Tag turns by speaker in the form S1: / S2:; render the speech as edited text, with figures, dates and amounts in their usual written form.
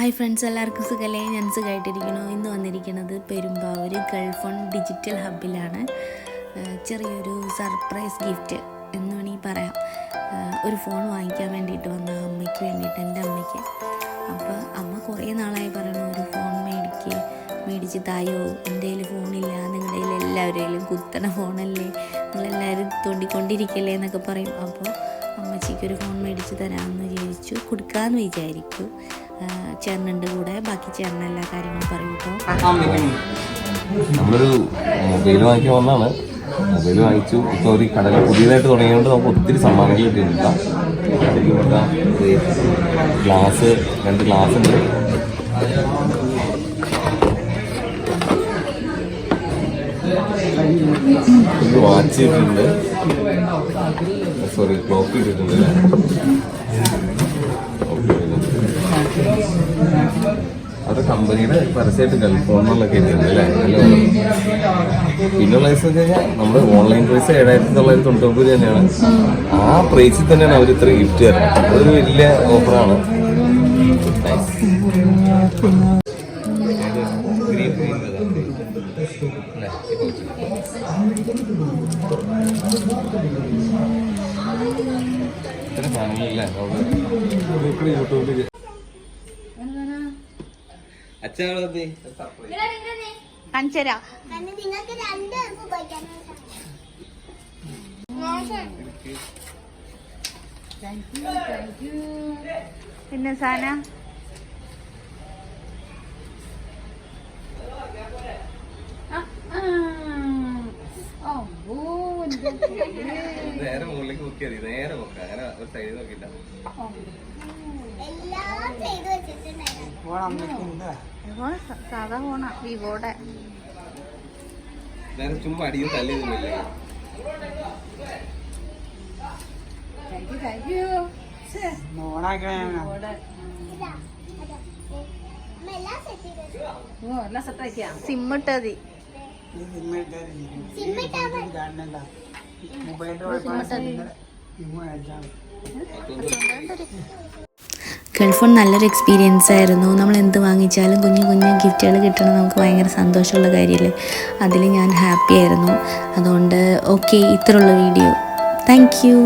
S1: Hi friends, എല്ലാവർക്കും സുഖമല്ലേ? ഞാൻ സുഖമായിട്ടിരിക്കുന്നു. ഇന്ന് വന്നിരിക്കുന്നത് പെരുമ്പാവൂർ ഗൾഫോൺ ഡിജിറ്റൽ ഹബ്ബിലാണ്. ചെറിയൊരു സർപ്രൈസ് ഗിഫ്റ്റ് എന്ന് വേണമെങ്കിൽ പറയാം. ഒരു ഫോൺ വാങ്ങിക്കാൻ വേണ്ടിയിട്ട് വന്ന അമ്മയ്ക്ക് വേണ്ടിയിട്ട്, എൻ്റെ അമ്മയ്ക്ക്. അപ്പോൾ അമ്മ കുറേ നാളായി പറയണു ഒരു ഫോൺ മേടിച്ച് തായോ, എൻ്റെ കയ്യിൽ ഫോണില്ല, നിങ്ങളുടെ കയ്യിൽ എല്ലാവരുടെയും കുത്തണ ഫോണല്ലേ, നിങ്ങളെല്ലാവരും തോണ്ടിക്കൊണ്ടിരിക്കല്ലേ എന്നൊക്കെ പറയും. അപ്പോൾ അമ്മച്ചിക്കൊരു ഫോൺ മേടിച്ച് തരാമെന്ന് വിചാരിച്ചു, കൊടുക്കാമെന്ന് വിചാരിച്ചു. ചേട്ടനുണ്ട് കൂടെ, ബാക്കി ചേട്ടൻ എല്ലാ കാര്യങ്ങളും പറയും കേട്ടോ.
S2: നമ്മളൊരു മൊബൈൽ വാങ്ങിക്കാൻ വന്നാണ്. മൊബൈൽ വാങ്ങിച്ചു. ഇപ്പോൾ ഒരു കടകൾ പുതിയതായിട്ട് തുടങ്ങിയതുകൊണ്ട് നമുക്ക് ഒത്തിരി സമ്മാനങ്ങൾ കിട്ടിയിട്ടുണ്ട്. ഗ്ലാസ്, 2 ഗ്ലാസ് ഉണ്ട്. ഒരു വാച്ച് ഇട്ടിട്ടുണ്ട്. സോറി, ക്ലോക്ക് ഇട്ടിട്ടുണ്ട് അല്ലേ? അത് കമ്പനിയുടെ പരസ്യമായിട്ട് ഗൾഫോൺ എന്നുള്ളതൊക്കെ എത്തിയിട്ടുണ്ട് അല്ലേ? പിന്നുള്ള പ്രൈസ് വെച്ച് കഴിഞ്ഞാൽ നമ്മുടെ ഓൺലൈൻ പ്രൈസ് 7,999 തന്നെയാണ്. ആ പ്രൈസിൽ തന്നെയാണ് അവർ ഇത്ര ഗിഫ്റ്റ് തരുന്നത്. അതൊരു വലിയ ഓഫറാണ്. ഇത്ര സാധനങ്ങളില്ലേ യൂട്യൂബിൽ
S1: പിന്നെ സാധനം
S2: നേരെ മുകളിലേക്ക് നോക്കിയാൽ മതി. നേരെ നോക്കാം, അങ്ങനെ ഒരു സൈഡ് നോക്കിയില്ല.
S1: സാധാ ഫോണാ, വിവോടെ.
S2: നേരെ ചുമ്മാ അടിയും തല്ലിയൊന്നുമില്ലേ?
S1: സിമ്മിട്ടതി ഗൾഫോൺ നല്ലൊരു എക്സ്പീരിയൻസ് ആയിരുന്നു. നമ്മൾ എന്ത് വാങ്ങിച്ചാലും കുഞ്ഞു കുഞ്ഞു ഗിഫ്റ്റുകൾ കിട്ടണം, നമുക്ക് ഭയങ്കര സന്തോഷമുള്ള കാര്യമല്ലേ. അതിൽ ഞാൻ ഹാപ്പി ആയിരുന്നു. അതുകൊണ്ട് ഓക്കെ, ഇത്രയുള്ള വീഡിയോ. Thank you.